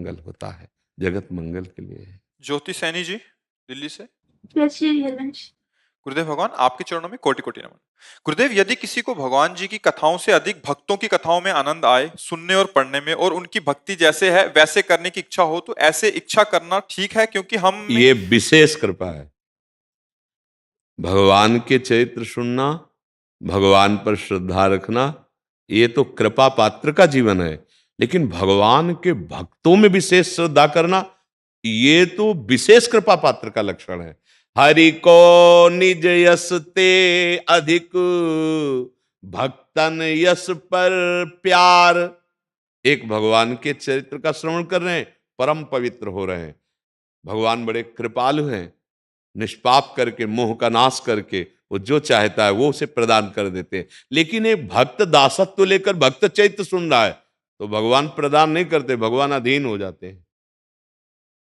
मंगल होता है, जगत मंगल के लिए है। ज्योति सैनी जी दिल्ली से। जय श्री हरिवंश। गुरुदेव भगवान आपके चरणों में कोटि कोटि नमन। गुरुदेव, यदि किसी को भगवान जी की कथाओं से अधिक भक्तों की कथाओं में आनंद आए सुनने और पढ़ने में, और उनकी भक्ति जैसे है वैसे करने की इच्छा हो, तो ऐसे इच्छा करना ठीक है? क्योंकि हम ये विशेष कृपा है। भगवान के चरित्र सुनना, भगवान पर श्रद्धा रखना, ये तो कृपा पात्र का जीवन है। लेकिन भगवान के भक्तों में विशेष श्रद्धा करना, ये तो विशेष कृपा पात्र का लक्षण है। हरि को निज यस ते अधिक, भक्तन यस पर प्यार। एक भगवान के चरित्र का श्रवण कर रहे हैं, परम पवित्र हो रहे हैं। भगवान बड़े कृपालु हैं, निष्पाप करके, मोह का नाश करके वो जो चाहता है वो उसे प्रदान कर देते हैं। लेकिन एक भक्त दासत्व लेकर भक्त चैत्य सुन रहा है तो भगवान प्रदान नहीं करते, भगवान अधीन हो जाते हैं।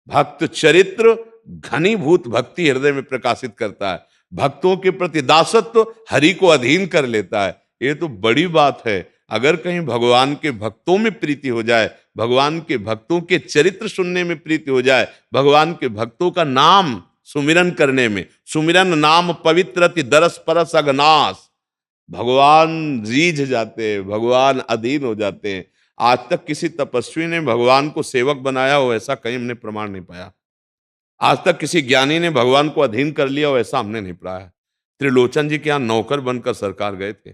भक्त चरित्र घनीभूत भक्ति हृदय में प्रकाशित करता है, भक्तों के प्रति दासत्व हरि को अधीन कर लेता है। ये तो बड़ी बात है। अगर कहीं भगवान के भक्तों में प्रीति हो जाए, भगवान के भक्तों के चरित्र सुनने में प्रीति हो जाए, भगवान के भक्तों का नाम सुमिरन करने में, सुमिरन नाम पवित्र अति दरस परस अगनाश, भगवान रीझ जाते हैं, भगवान अधीन हो जाते हैं। आज तक किसी तपस्वी ने भगवान को सेवक बनाया हो ऐसा कहीं हमने प्रमाण नहीं पाया। आज तक किसी ज्ञानी ने भगवान को अधीन कर लिया हो ऐसा हमने नहीं पाया। त्रिलोचन जी के यहाँ नौकर बनकर सरकार गए थे।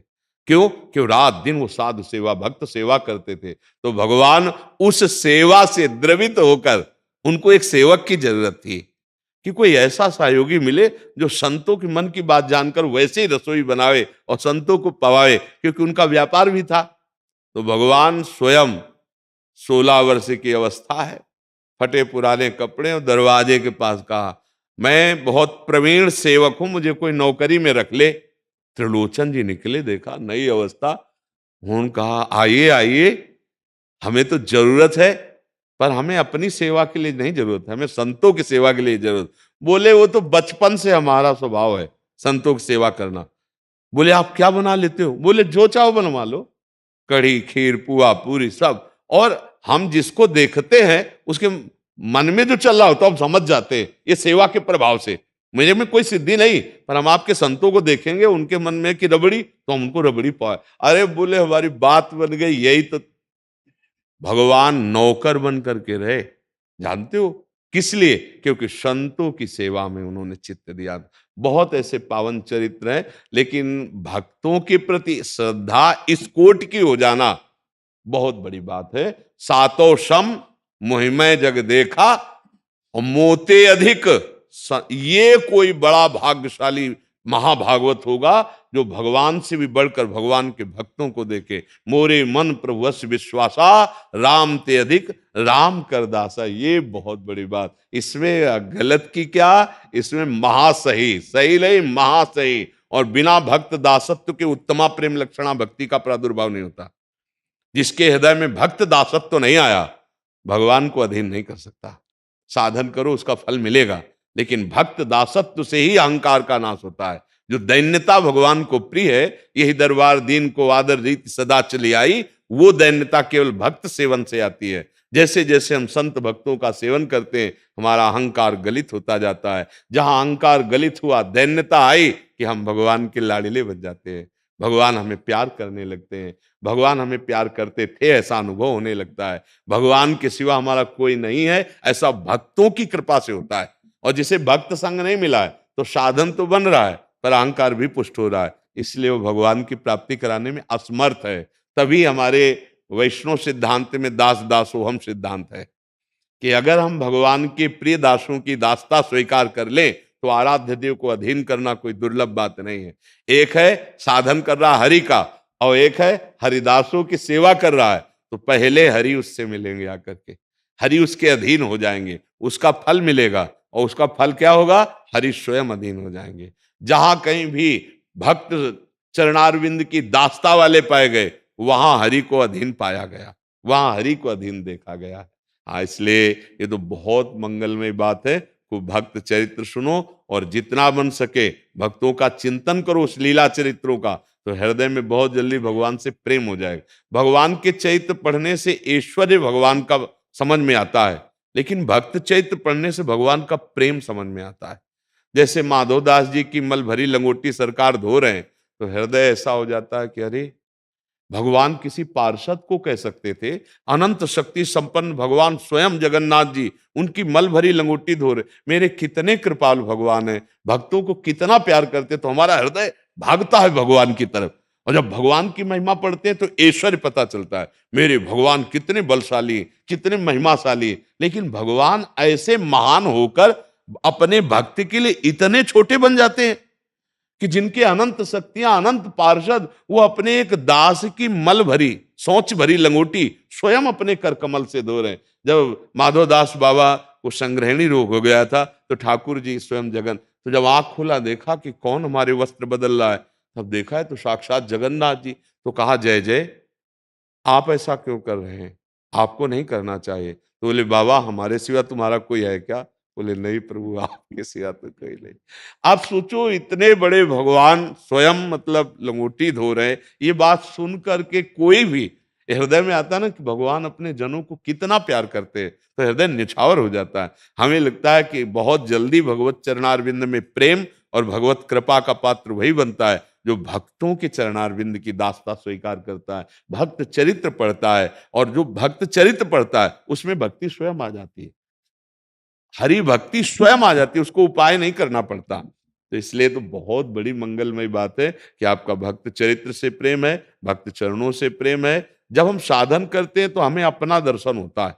क्यों रात दिन वो साधु सेवा, भक्त सेवा करते थे। तो भगवान उस सेवा से द्रवित होकर, उनको एक सेवक की जरूरत थी कि कोई ऐसा सहयोगी मिले जो संतों के मन की बात जानकर वैसे ही रसोई बनावे और संतों को पवावे, क्योंकि उनका व्यापार भी था। तो भगवान स्वयं 16 वर्ष की अवस्था है, फटे पुराने कपड़े और दरवाजे के पास कहा, मैं बहुत प्रवीण सेवक हूं, मुझे कोई नौकरी में रख ले। त्रिलोचन जी निकले, देखा नई अवस्था, उन्होंने कहा आइए आइए, हमें तो जरूरत है, पर हमें अपनी सेवा के लिए नहीं जरूरत है, हमें संतों की सेवा के लिए जरूरत। बोले वो तो बचपन से हमारा स्वभाव है संतों की सेवा करना। बोले आप क्या बना लेते हो? बोले जो चाहो बनवा लो, कढ़ी खीर पुआ पूरी सब। और हम जिसको देखते हैं उसके मन में जो चल रहा होता है हम समझ जाते हैं, ये सेवा के प्रभाव से। मेरे में कोई सिद्धि नहीं, पर हम आपके संतों को देखेंगे, उनके मन में की रबड़ी, तो हम उनको रबड़ी पाए। अरे बोले हमारी बात बन गई। यही तो भगवान नौकर बन करके रहे, जानते हो किस लिए? क्योंकि संतों की सेवा में उन्होंने चित्त दिया। बहुत ऐसे पावन चरित्र हैं, लेकिन भक्तों के प्रति श्रद्धा इस कोटि की हो जाना बहुत बड़ी बात है। सातों सम मोहिमय जग देखा और मोते अधिक, ये कोई बड़ा भाग्यशाली महाभागवत होगा जो भगवान से भी बढ़कर भगवान के भक्तों को देखे। मोरे मन प्रभु वश विश्वासा, राम ते अधिक राम कर दासा। ये बहुत बड़ी बात। इसमें गलत की क्या, इसमें महासही, सही नहीं महासही। और बिना भक्त दासत्व के उत्तमा प्रेम लक्षणा भक्ति का प्रादुर्भाव नहीं होता। जिसके हृदय में भक्त दासत्व नहीं आया, भगवान को अधीन नहीं कर सकता। साधन करो उसका फल मिलेगा, लेकिन भक्त दासत्व से ही अहंकार का नाश होता है। जो दैन्यता भगवान को प्रिय है, यही दरबार दीन को आदर रीति सदा चली आई, वो दैन्यता केवल भक्त सेवन से आती है। जैसे जैसे हम संत भक्तों का सेवन करते हैं, हमारा अहंकार गलित होता जाता है। जहां अहंकार गलित हुआ, दैन्यता आई कि हम भगवान के लाडिले बन जाते हैं, भगवान हमें प्यार करने लगते हैं। भगवान हमें प्यार करते थे ऐसा अनुभव होने लगता है। भगवान के सिवा हमारा कोई नहीं है ऐसा भक्तों की कृपा से होता है। और जिसे भक्त संग नहीं मिला है तो साधन तो बन रहा है, पर अहंकार भी पुष्ट हो रहा है, इसलिए वो भगवान की प्राप्ति कराने में असमर्थ है। तभी हमारे वैष्णव सिद्धांत में दास दासोहम सिद्धांत है कि अगर हम भगवान के प्रिय दासों की दासता स्वीकार कर लें तो आराध्य देव को अधीन करना कोई दुर्लभ बात नहीं है। एक है साधन कर रहा हरि का, और एक है हरिदासों की सेवा कर रहा है, तो पहले हरि उससे मिलेंगे आकर के, हरि उसके अधीन हो जाएंगे, उसका फल मिलेगा। और उसका फल क्या होगा? हरि स्वयं अधीन हो जाएंगे। जहां कहीं भी भक्त चरणारविंद की दास्ता वाले पाए गए, वहां हरि को अधीन पाया गया, वहां हरि को अधीन देखा गया। हाँ, इसलिए ये तो बहुत मंगलमय बात है। खूब भक्त चरित्र सुनो और जितना बन सके भक्तों का चिंतन करो, उस लीला चरित्रों का, तो हृदय में बहुत जल्दी भगवान से प्रेम हो जाएगा। भगवान के चरित्र पढ़ने से ऐश्वर्य भगवान का समझ में आता है, लेकिन भक्त चरित्र पढ़ने से भगवान का प्रेम समझ में आता है। जैसे माधवदास जी की मल भरी लंगोटी सरकार धो रहे हैं, तो हृदय ऐसा हो जाता है कि अरे, भगवान किसी पार्षद को कह सकते थे, अनंत शक्ति संपन्न भगवान स्वयं जगन्नाथ जी उनकी मल भरी लंगोटी धो रहे। मेरे कितने कृपालु भगवान है, भक्तों को कितना प्यार करते, तो हमारा हृदय भागता है भगवान की तरफ। और जब भगवान की महिमा पढ़ते हैं तो ऐश्वर्य पता चलता है, मेरे भगवान कितने बलशाली, कितने महिमाशाली। लेकिन भगवान ऐसे महान होकर अपने भक्त के लिए इतने छोटे बन जाते हैं कि जिनके अनंत शक्तियां, अनंत पार्षद, वो अपने एक दास की मल भरी, सोच भरी लंगोटी स्वयं अपने कर कमल से धो रहे हैं। जब माधवदास बाबा को संग्रहणी रोग हो गया था, तो ठाकुर जी स्वयं जगन, तो जब आंख खोला देखा कि कौन हमारे वस्त्र बदल रहा है, तब देखा है तो साक्षात जगन्नाथ जी। तो कहा, जय जय, आप ऐसा क्यों कर रहे हैं, आपको नहीं करना चाहिए। तो बोले, बाबा हमारे सिवा तुम्हारा कोई है क्या? बोले, नहीं प्रभु, आपके सिवा तो कोई नहीं। आप सोचो, इतने बड़े भगवान स्वयं मतलब लंगोटी धो रहे हैं। ये बात सुन करके कोई भी हृदय में आता ना कि भगवान अपने जनों को कितना प्यार करते हैं, तो हृदय निछावर हो जाता है। हमें लगता है कि बहुत जल्दी भगवत चरणारविंद में प्रेम और भगवत कृपा का पात्र वही बनता है जो भक्तों के चरणारविंद की दास्ता स्वीकार करता है, भक्त चरित्र पढ़ता है। और जो भक्त चरित्र पढ़ता है उसमें भक्ति स्वयं आ जाती है, हरि भक्ति स्वयं आ जाती है, उसको उपाय नहीं करना पड़ता। तो इसलिए तो बहुत बड़ी मंगलमय बात है कि आपका भक्त चरित्र से प्रेम है, भक्त चरणों से प्रेम है। जब हम साधन करते हैं तो हमें अपना दर्शन होता है,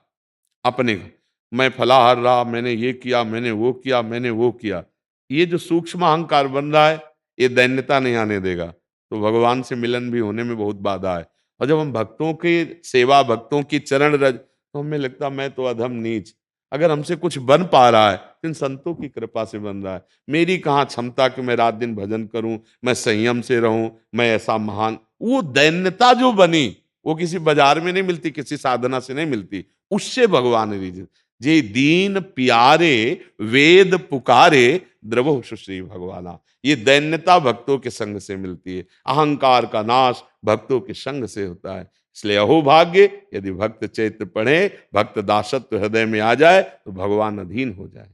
अपने को। मैं फलाहार रहा, मैंने ये किया, मैंने वो किया, मैंने वो किया। ये जो सूक्ष्म अहंकार बन रहा है, ये दैन्यता नहीं आने देगा, तो भगवान से मिलन भी होने में बहुत बाधा है। और जब हम भक्तों की सेवा, भक्तों की चरण रज, तो हमें लगता मैं तो अधम नीच। अगर हमसे कुछ बन पा रहा है तो इन संतों की कृपा से बन रहा है। मेरी कहाँ क्षमता कि मैं रात दिन भजन करूं, मैं संयम से रहूं, मैं ऐसा महान। वो दैन्यता जो बनी, वो किसी बाजार में नहीं मिलती, किसी साधना से नहीं मिलती, उससे भगवान रीझ। जे दीन प्यारे वेद पुकारे, द्रवहु सुश्री भगवाना। ये दैन्यता भक्तों के संग से मिलती है, अहंकार का नाश भक्तों के संग से होता है। इसलिए अहो भाग्य, यदि भक्त चैत्र पढ़े, भक्त दासत्व हृदय में आ जाए तो भगवान अधीन हो जाए।